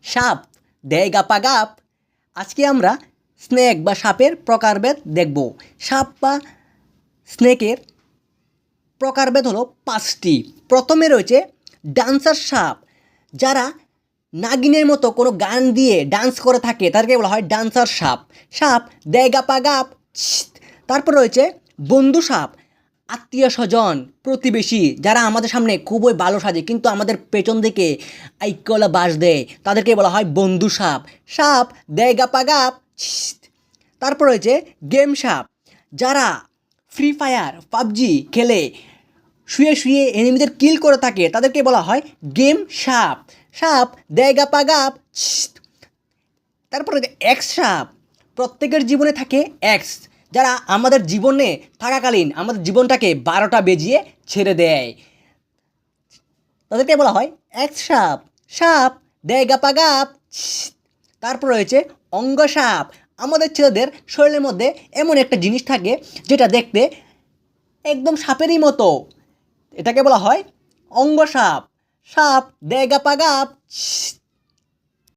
সাপ দেয় গাপাগাপ। আজকে আমরা স্নেক বা সাপের প্রকারভেদ দেখব। সাপ বা স্নেকের প্রকারভেদ হলো 5টি। প্রথমে রয়েছে ডান্সার সাপ, যারা নাগিনের মতো কোনো গান দিয়ে ডান্স করে থাকে তাদেরকে বলা হয় ডান্সার সাপ। সাপ দেয় গাপাগাপ। তারপর রয়েছে বন্ধু সাপ, আত্মীয় স্বজন প্রতিবেশী যারা আমাদের সামনে খুবই ভালো সাজে কিন্তু আমাদের পেছন দিকে আইকলা বাস দেয়, তাদেরকে বলা হয় বন্ধু সাপ। সাপ দেয় গাপাগাপ। তারপর রয়েছে গেম সাপ, যারা ফ্রি ফায়ার পাবজি খেলে শুয়ে শুয়ে এনিমিদের কিল করে থাকে তাদেরকে বলা হয় গেম সাপ। সাপ দেয় গাপাগাপ। তারপরে এক্স সাপ, প্রত্যেকের জীবনে থাকে এক্স, যারা আমাদের জীবনে থাকাকালীন আমাদের জীবনটাকে 12টা বেজিয়ে ছেড়ে দেয়, তাদেরকে বলা হয় এক্স সাপ। সাপ দেয় গাপাগাপ। তারপর রয়েছে অঙ্গ সাপ, আমাদের ছেলেদের শরীরের মধ্যে এমন একটা জিনিস থাকে যেটা দেখতে একদম সাপেরই মতো, এটাকে বলা হয় অঙ্গ সাপ। সাপ দেয় গাপাগাপ।